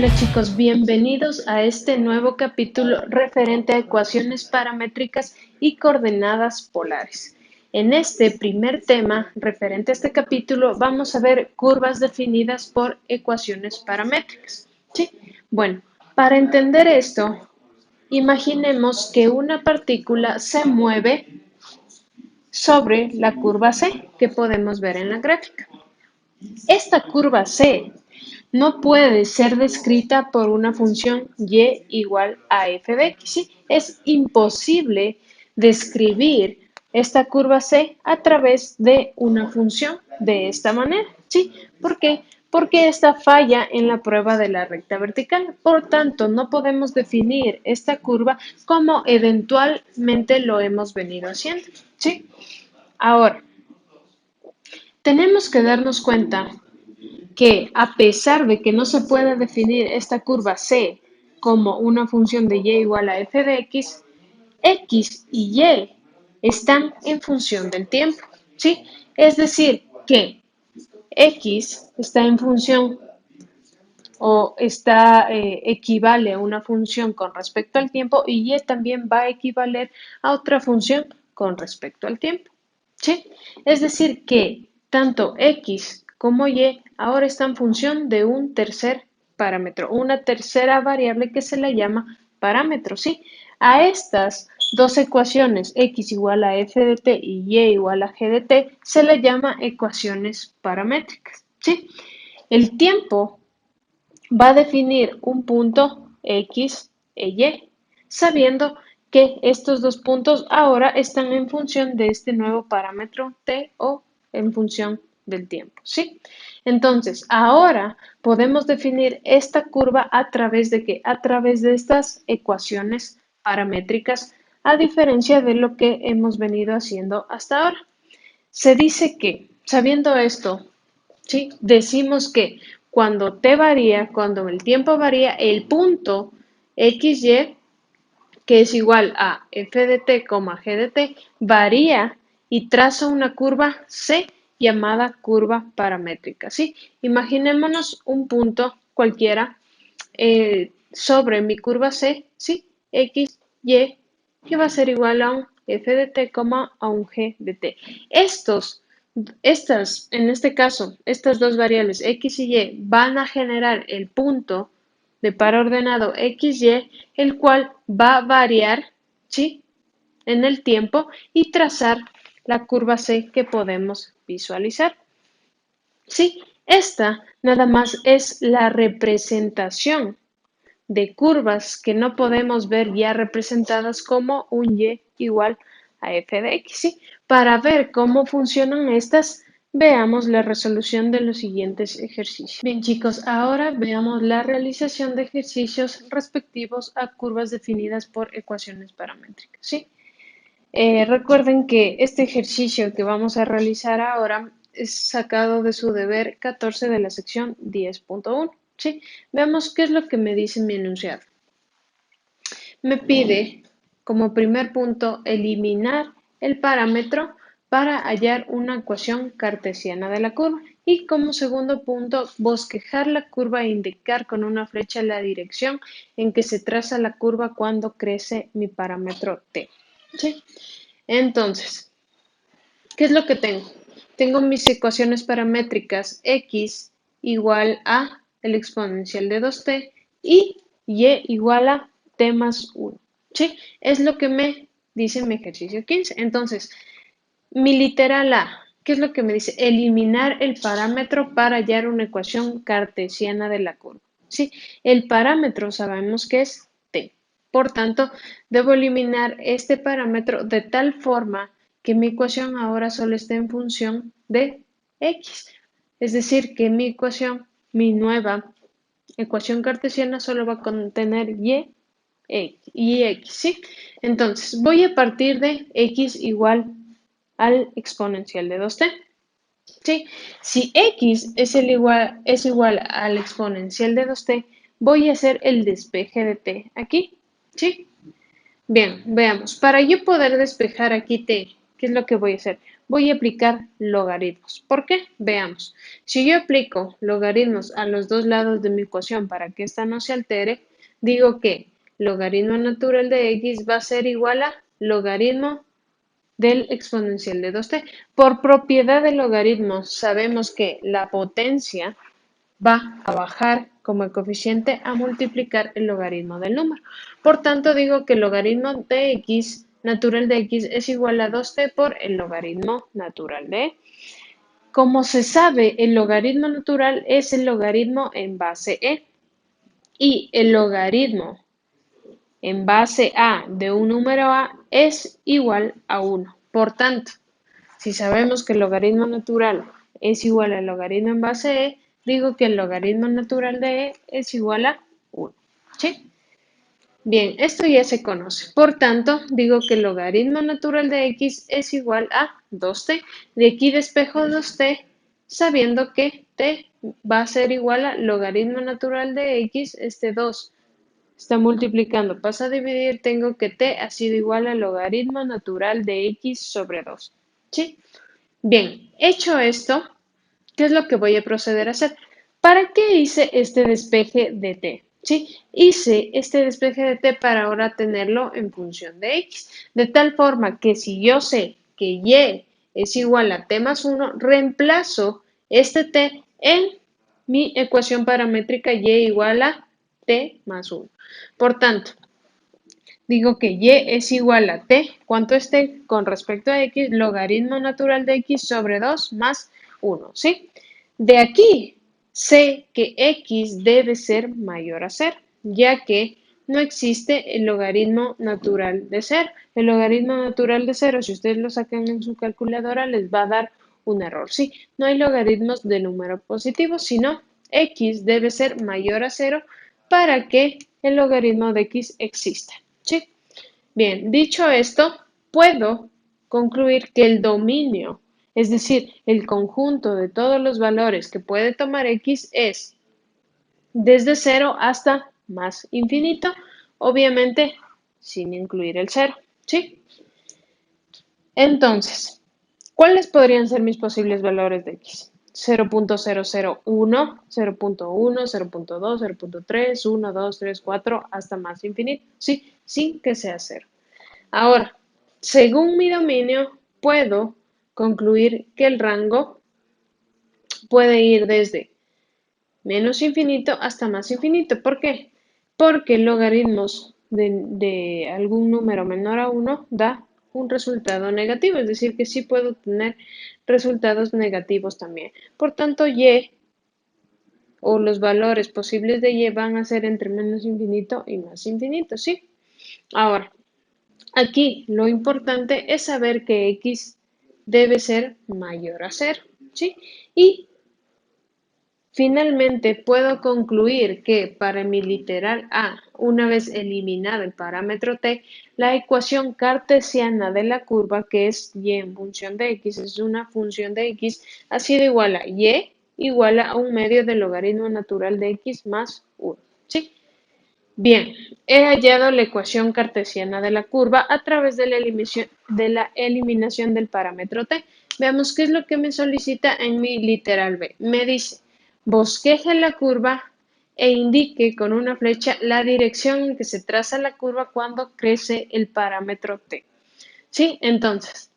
Hola chicos, bienvenidos a este nuevo capítulo referente a ecuaciones paramétricas y coordenadas polares. En este primer tema referente a este capítulo vamos a ver curvas definidas por ecuaciones paramétricas. ¿Sí? Bueno, para entender esto, imaginemos que una partícula se mueve sobre la curva C que podemos ver en la gráfica. Esta curva C no puede ser descrita por una función y igual a f de x. ¿Sí? Es imposible describir esta curva C a través de una función de esta manera. ¿Sí? ¿Por qué? Porque esta falla en la prueba de la recta vertical. Por tanto, no podemos definir esta curva como eventualmente lo hemos venido haciendo. ¿Sí? Ahora, tenemos que darnos cuenta que a pesar de que no se pueda definir esta curva C como una función de y igual a f de x y y están en función del tiempo, ¿sí? Es decir, que x está en función o equivale a una función con respecto al tiempo y y también va a equivaler a otra función con respecto al tiempo, ¿sí? Es decir, que tanto x como y ahora están en función de un tercer parámetro, una tercera variable que se le llama parámetro, ¿sí? A estas dos ecuaciones, x igual a f de t y y igual a g de t, se le llama ecuaciones paramétricas, ¿sí? El tiempo va a definir un punto X e Y, sabiendo que estos dos puntos ahora están en función de este nuevo parámetro T o en función del tiempo, ¿sí? Entonces, ahora podemos definir esta curva a través de ¿qué? A través de estas ecuaciones paramétricas, a diferencia de lo que hemos venido haciendo hasta ahora. Se dice que, sabiendo esto, ¿sí? Decimos que cuando t varía, cuando el tiempo varía, el punto xy, que es igual a f de t, g de t, varía y traza una curva c llamada curva paramétrica, ¿sí? Imaginémonos un punto cualquiera sobre mi curva c, ¿sí? X, y, que va a ser igual a un f de t, a un g de t. En este caso, estas dos variables x y y van a generar el punto de par ordenado xy, el cual va a variar, ¿sí? En el tiempo y trazar la curva C que podemos visualizar. Sí, esta nada más es la representación de curvas que no podemos ver ya representadas como un y igual a f de x. ¿Sí? Para ver cómo funcionan estas, veamos la resolución de los siguientes ejercicios. Bien chicos, ahora veamos la realización de ejercicios respectivos a curvas definidas por ecuaciones paramétricas. ¿Sí? Recuerden que este ejercicio que vamos a realizar ahora es sacado de su deber 14 de la sección 10.1. ¿Sí? Veamos qué es lo que me dice mi enunciado. Me pide como primer punto eliminar el parámetro para hallar una ecuación cartesiana de la curva y como segundo punto bosquejar la curva e indicar con una flecha la dirección en que se traza la curva cuando crece mi parámetro t. ¿Sí? Entonces, ¿qué es lo que tengo? Tengo mis ecuaciones paramétricas x igual a el exponencial de 2t y y igual a t más 1. ¿Sí? Es lo que me dice mi ejercicio 15. Entonces, mi literal A, ¿qué es lo que me dice? Eliminar el parámetro para hallar una ecuación cartesiana de la curva. ¿Sí? El parámetro sabemos que es t. Por tanto, debo eliminar este parámetro de tal forma que mi ecuación ahora solo esté en función de x. Es decir, que mi ecuación, mi nueva ecuación cartesiana solo va a contener y x, ¿sí? Entonces, voy a partir de x igual al exponencial de 2t. ¿Sí? Si x es igual al exponencial de 2t, voy a hacer el despeje de t aquí. ¿Sí? Bien, veamos. Para yo poder despejar aquí t, ¿qué es lo que voy a hacer? voy a aplicar logaritmos. ¿Por qué? Veamos. Si yo aplico logaritmos a los dos lados de mi ecuación para que esta no se altere, digo que logaritmo natural de x va a ser igual a logaritmo del exponencial de 2t. Por propiedad de logaritmos, sabemos que la potencia va a bajar como el coeficiente a multiplicar el logaritmo del número. Por tanto, digo que el logaritmo de x natural de x es igual a 2t por el logaritmo natural de. Como se sabe, el logaritmo natural es el logaritmo en base e y el logaritmo en base a de un número a es igual a 1. Por tanto, si sabemos que el logaritmo natural es igual al logaritmo en base e, digo que el logaritmo natural de e es igual a 1. ¿Sí? Bien, esto ya se conoce. Por tanto, digo que el logaritmo natural de x es igual a 2t. De aquí despejo 2t sabiendo que t va a ser igual a logaritmo natural de x, este 2 está multiplicando, pasa a dividir, tengo que t ha sido igual al logaritmo natural de x sobre 2. ¿Sí? Bien, hecho esto, ¿qué es lo que voy a proceder a hacer? ¿Para qué hice este despeje de t? ¿Sí? Hice este despeje de t para ahora tenerlo en función de x, de tal forma que si yo sé que y es igual a t más 1, reemplazo este t en mi ecuación paramétrica y igual a t más 1. Por tanto, digo que y es igual a t, ¿cuánto es t? Con respecto a x, logaritmo natural de x sobre 2 más 1, ¿sí? De aquí sé que x debe ser mayor a 0, ya que no existe el logaritmo natural de 0. El logaritmo natural de 0, si ustedes lo sacan en su calculadora, les va a dar un error, ¿sí? No hay logaritmos de número positivo, sino x debe ser mayor a 0 para que el logaritmo de x exista. ¿Sí? Bien, dicho esto, puedo concluir que el dominio, es decir, el conjunto de todos los valores que puede tomar x es desde 0 hasta más infinito, obviamente sin incluir el 0. ¿Sí? Entonces, ¿cuáles podrían ser mis posibles valores de x? 0.001, 0.1, 0.2, 0.3, 1, 2, 3, 4, hasta más infinito, ¿sí? Sin que sea 0. Ahora, según mi dominio, puedo concluir que el rango puede ir desde menos infinito hasta más infinito. ¿Por qué? Porque logaritmos de algún número menor a 1 da un resultado negativo, es decir, que sí puedo tener resultados negativos también. Por tanto, y o los valores posibles de y van a ser entre menos infinito y más infinito, ¿sí? Ahora, aquí lo importante es saber que x debe ser mayor a 0, ¿sí? Y finalmente puedo concluir que para mi literal a, una vez eliminado el parámetro t, la ecuación cartesiana de la curva, que es y en función de x, es una función de x, ha sido igual a y igual a un medio del logaritmo natural de x más 1, ¿sí? Bien, he hallado la ecuación cartesiana de la curva a través de la eliminación del parámetro t. Veamos qué es lo que me solicita en mi literal b. Me dice, bosqueje la curva e indique con una flecha la dirección en que se traza la curva cuando crece el parámetro t. ¿Sí? Entonces,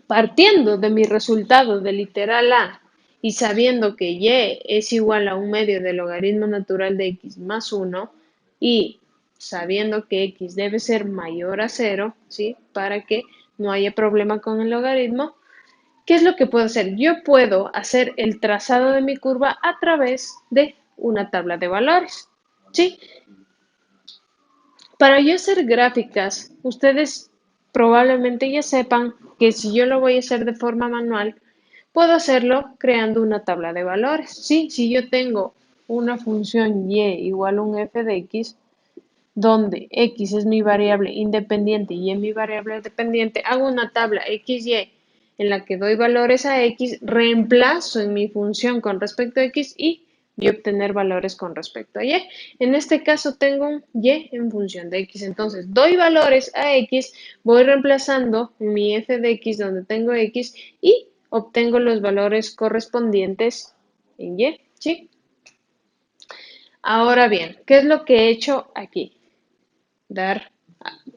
partiendo de mi resultado de literal a y sabiendo que y es igual a un medio del logaritmo natural de x más 1 y sabiendo que x debe ser mayor a 0, ¿sí? Para que no haya problema con el logaritmo, ¿qué es lo que puedo hacer? Yo puedo hacer el trazado de mi curva a través de una tabla de valores, ¿sí? Para yo hacer gráficas, ustedes probablemente ya sepan que si yo lo voy a hacer de forma manual, puedo hacerlo creando una tabla de valores. Sí, si yo tengo una función y igual a un f de x, donde x es mi variable independiente y es mi variable dependiente, hago una tabla x, y en la que doy valores a x, reemplazo en mi función con respecto a x y y obtener valores con respecto a y. En este caso tengo un y en función de x. Entonces, doy valores a x, voy reemplazando mi f de x donde tengo x y obtengo los valores correspondientes en y, ¿sí? Ahora bien, ¿qué es lo que he hecho aquí?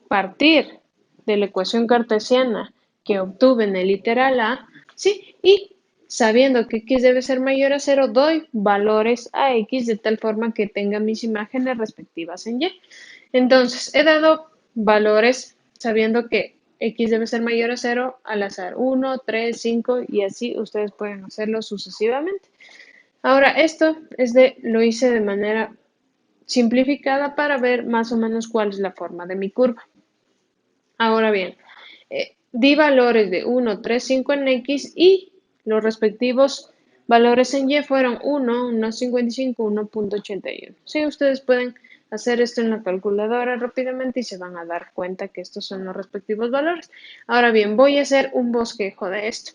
Partir de la ecuación cartesiana que obtuve en el literal A, ¿sí? Y sabiendo que x debe ser mayor a 0, doy valores a x de tal forma que tenga mis imágenes respectivas en y. Entonces, he dado valores sabiendo que x debe ser mayor a 0 al azar, 1, 3, 5 y así ustedes pueden hacerlo sucesivamente. Ahora, lo hice de manera simplificada para ver más o menos cuál es la forma de mi curva. Ahora bien, di valores de 1, 3, 5 en X y los respectivos valores en Y fueron 1, 1.55, 1.81. Sí, ustedes pueden hacer esto en la calculadora rápidamente y se van a dar cuenta que estos son los respectivos valores. Ahora bien, voy a hacer un bosquejo de esto.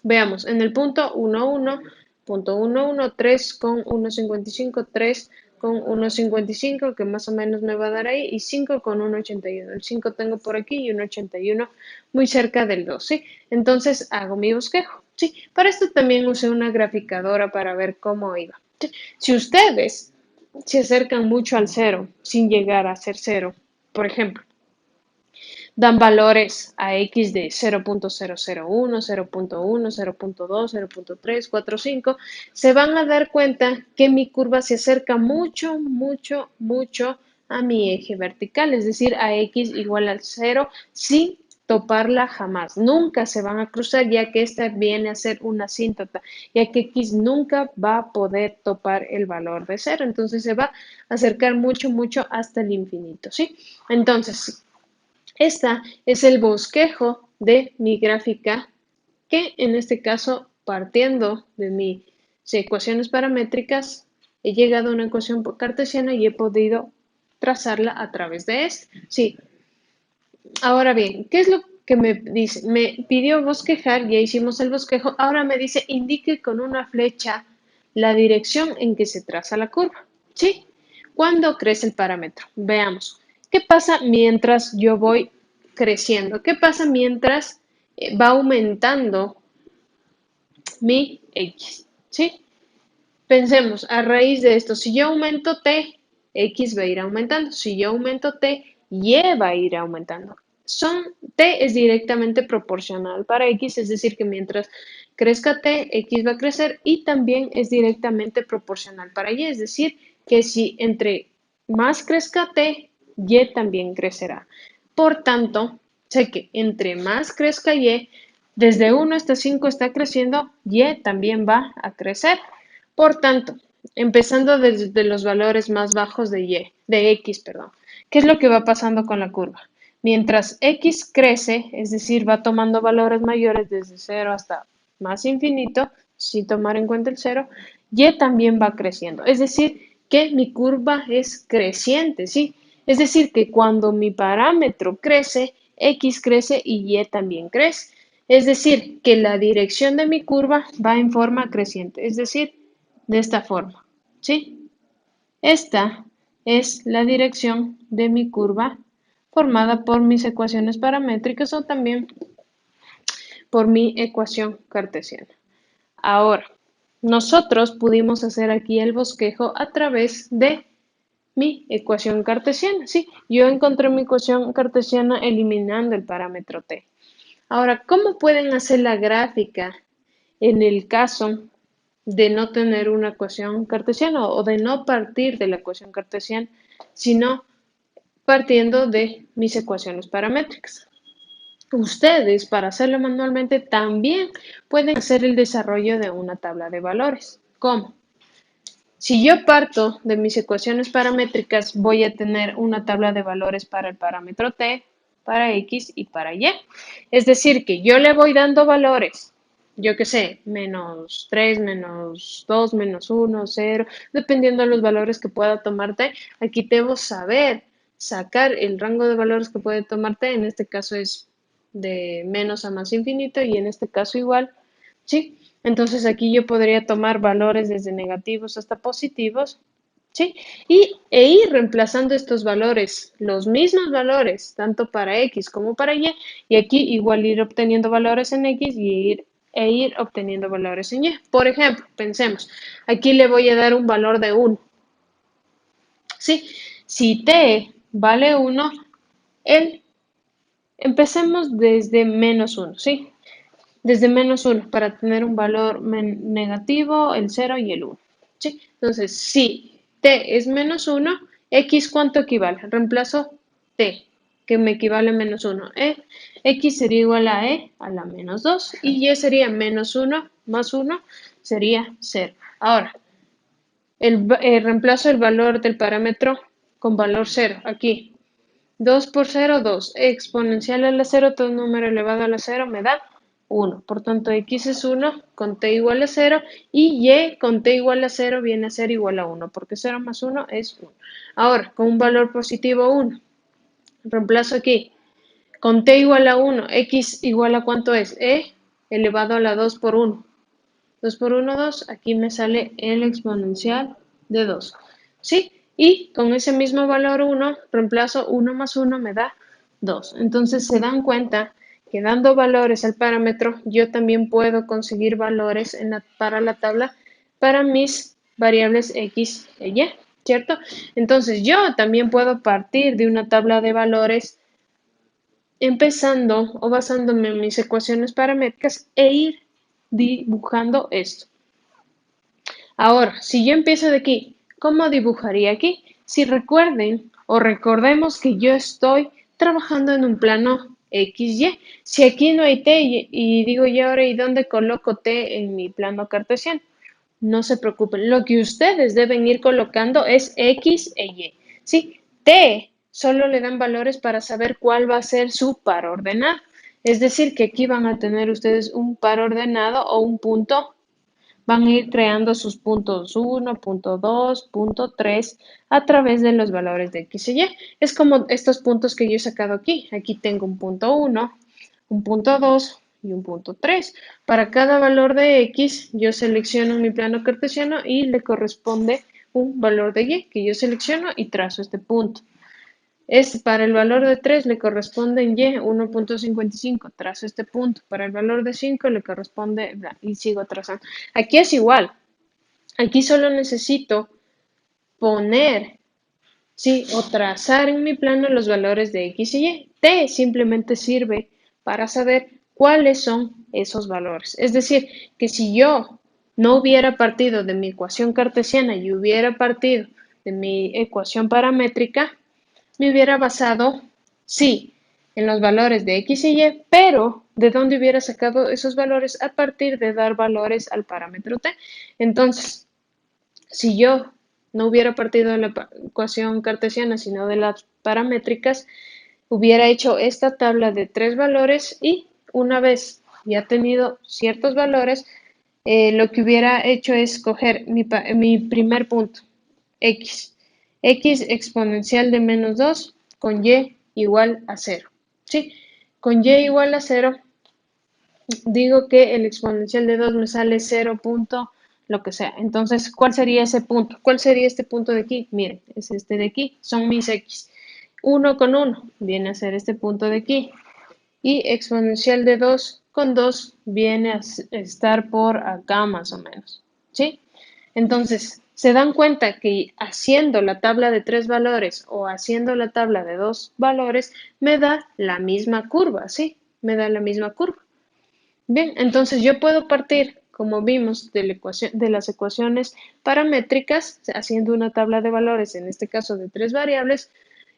Veamos, en el punto 1, 1, punto 1, 1, 3 con 1.55, 3 con 1.55, que más o menos me va a dar ahí, y 5 con 1.81. El 5 tengo por aquí y 1.81 muy cerca del 2, ¿sí? Entonces hago mi bosquejo, ¿sí? Para esto también usé una graficadora para ver cómo iba. ¿Sí? Si ustedes se acercan mucho al 0 sin llegar a ser 0, por ejemplo, dan valores a x de 0.001, 0.1, 0.2, 0.3, 4, 5, se van a dar cuenta que mi curva se acerca mucho, mucho, mucho a mi eje vertical, es decir, a x igual al 0 sin toparla jamás. Nunca se van a cruzar ya que esta viene a ser una asíntota, ya que x nunca va a poder topar el valor de 0. Entonces se va a acercar mucho, mucho hasta el infinito, ¿sí? Entonces, esta es el bosquejo de mi gráfica que en este caso, partiendo de mis ecuaciones paramétricas, he llegado a una ecuación cartesiana y he podido trazarla a través de este. Sí. Ahora bien, ¿qué es lo que me dice? Me pidió bosquejar, ya hicimos el bosquejo. Ahora me dice, indique con una flecha la dirección en que se traza la curva. ¿Sí? ¿Cuándo crece el parámetro? Veamos. ¿Qué pasa mientras yo voy creciendo? ¿Qué pasa mientras va aumentando mi X? ¿Sí? Pensemos, a raíz de esto, si yo aumento T, X va a ir aumentando. Si yo aumento T, Y va a ir aumentando. T es directamente proporcional para X, es decir, que mientras crezca T, X va a crecer y también es directamente proporcional para Y, es decir, que si entre más crezca T, Y también crecerá. Por tanto, sé que entre más crezca Y, desde 1 hasta 5 está creciendo, Y también va a crecer. Por tanto, empezando desde los valores más bajos de X, perdón, ¿qué es lo que va pasando con la curva? Mientras X crece, es decir, va tomando valores mayores desde 0 hasta más infinito, sin tomar en cuenta el 0, Y también va creciendo. Es decir, que mi curva es creciente, ¿sí? Es decir, que cuando mi parámetro crece, X crece y Y también crece. Es decir, que la dirección de mi curva va en forma creciente, es decir, de esta forma, ¿sí? Esta es la dirección de mi curva formada por mis ecuaciones paramétricas o también por mi ecuación cartesiana. Ahora, nosotros pudimos hacer aquí el bosquejo a través de mi ecuación cartesiana, ¿sí? Yo encontré mi ecuación cartesiana eliminando el parámetro t. Ahora, ¿cómo pueden hacer la gráfica en el caso de no tener una ecuación cartesiana o de no partir de la ecuación cartesiana, sino partiendo de mis ecuaciones paramétricas? Ustedes, para hacerlo manualmente, también pueden hacer el desarrollo de una tabla de valores. ¿Cómo? Si yo parto de mis ecuaciones paramétricas, voy a tener una tabla de valores para el parámetro t, para x y para y. Es decir, que yo le voy dando valores, yo qué sé, menos 3, menos 2, menos 1, 0, dependiendo de los valores que pueda tomar t. Aquí debo saber sacar el rango de valores que puede tomar t. En este caso es de menos a más infinito y en este caso igual ¿sí? Entonces aquí yo podría tomar valores desde negativos hasta positivos, ¿sí? E ir reemplazando estos valores, los mismos valores, tanto para X como para y aquí igual ir obteniendo valores en X e ir obteniendo valores en Y. Por ejemplo, pensemos, aquí le voy a dar un valor de 1, ¿sí? Si T vale 1, el, empecemos desde -1, ¿sí? Desde -1 para tener un valor negativo, el 0 y el 1, ¿sí? Entonces, si t es -1, x ¿cuánto equivale? Reemplazo t, que me equivale a -1. X sería igual a a la -2 y y sería -1 más 1 sería 0. Ahora, reemplazo el valor del parámetro con valor 0 aquí. 2 por 0, 2. Exponencial a la 0, todo número elevado a la 0 me da 1. Por tanto, x es 1 con t igual a 0 y y con t igual a 0 viene a ser igual a 1, porque 0 más 1 es 1. Ahora, con un valor positivo 1, reemplazo aquí. Con t igual a 1, x igual a ¿cuánto es? Elevado a la 2 por 1. 2 por 1, 2. Aquí me sale el exponencial de 2. ¿Sí? Y con ese mismo valor 1, reemplazo 1 más 1 me da 2. Entonces se dan cuenta que dando valores al parámetro, yo también puedo conseguir valores para la tabla para mis variables x e y, ¿cierto? Entonces yo también puedo partir de una tabla de valores empezando o basándome en mis ecuaciones paramétricas e ir dibujando esto. Ahora, si yo empiezo de aquí, ¿cómo dibujaría aquí? Si recuerden o recordemos que yo estoy trabajando en un plano XY. Si aquí no hay T y digo yo ahora, ¿y dónde coloco T en mi plano cartesiano? No se preocupen, lo que ustedes deben ir colocando es X e Y. ¿Sí? T solo le dan valores para saber cuál va a ser su par ordenado. Es decir, que aquí van a tener ustedes un par ordenado o un punto, van a ir creando sus puntos 1, punto 2, punto 3 a través de los valores de X y Y. Es como estos puntos que yo he sacado aquí. Aquí tengo un punto 1, un punto 2 y un punto 3. Para cada valor de X, yo selecciono mi plano cartesiano y le corresponde un valor de Y que yo selecciono y trazo este punto. Para el valor de 3 le corresponde en Y 1.55, trazo este punto. Para el valor de 5 le corresponde, y sigo trazando. Aquí es igual. Aquí solo necesito poner, sí, o trazar en mi plano los valores de X y Y. T simplemente sirve para saber cuáles son esos valores. Es decir, que si yo no hubiera partido de mi ecuación cartesiana y hubiera partido de mi ecuación paramétrica, me hubiera basado, sí, en los valores de X y Y, pero ¿de dónde hubiera sacado esos valores? A partir de dar valores al parámetro T. Entonces, si yo no hubiera partido de la ecuación cartesiana, sino de las paramétricas, hubiera hecho esta tabla de 3 valores y una vez ya tenido ciertos valores, lo que hubiera hecho es coger mi primer punto, X. X exponencial de -2 con Y igual a 0. ¿Sí? Con Y igual a 0, digo que el exponencial de 2 me sale 0 punto lo que sea. Entonces, ¿cuál sería ese punto? ¿Cuál sería este punto de aquí? Miren, es este de aquí, son mis X. 1 con 1 viene a ser este punto de aquí. Y exponencial de 2 con 2 viene a estar por acá más o menos. ¿Sí? Entonces, se dan cuenta que haciendo la tabla de 3 valores o haciendo la tabla de 2 valores me da la misma curva, ¿sí? Me da la misma curva. Bien, entonces yo puedo partir, como vimos, de las ecuaciones paramétricas, haciendo una tabla de valores, en este caso de 3 variables,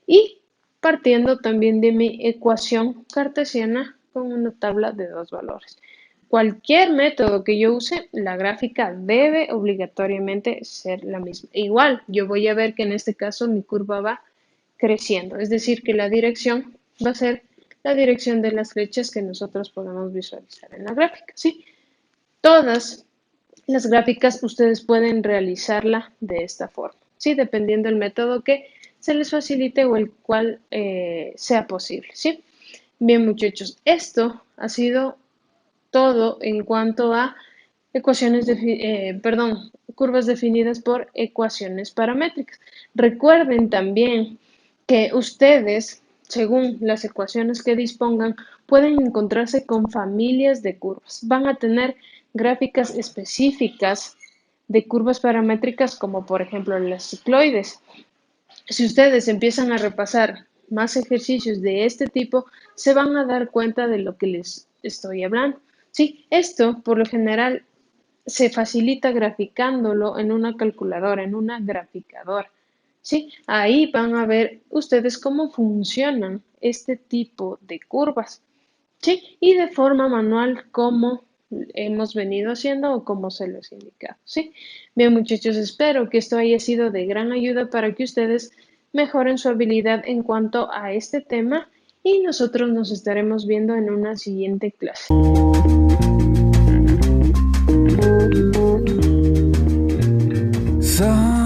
y partiendo también de mi ecuación cartesiana con una tabla de 2 valores. Cualquier método que yo use, la gráfica debe obligatoriamente ser la misma. Igual, yo voy a ver que en este caso mi curva va creciendo, es decir, que la dirección va a ser la dirección de las flechas que nosotros podemos visualizar en la gráfica, ¿sí? Todas las gráficas ustedes pueden realizarla de esta forma, ¿sí? Dependiendo del método que se les facilite o el cual sea posible, ¿sí? Bien, muchachos, esto ha sido todo en cuanto a curvas definidas por ecuaciones paramétricas. Recuerden también que ustedes, según las ecuaciones que dispongan, pueden encontrarse con familias de curvas. Van a tener gráficas específicas de curvas paramétricas como por ejemplo las cicloides. Si ustedes empiezan a repasar más ejercicios de este tipo, se van a dar cuenta de lo que les estoy hablando. Sí, esto por lo general se facilita graficándolo en una calculadora, en una graficadora. Sí, ahí van a ver ustedes cómo funcionan este tipo de curvas. Sí, y de forma manual como hemos venido haciendo o como se los he indicado. Sí, bien muchachos, espero que esto haya sido de gran ayuda para que ustedes mejoren su habilidad en cuanto a este tema y nosotros nos estaremos viendo en una siguiente clase. So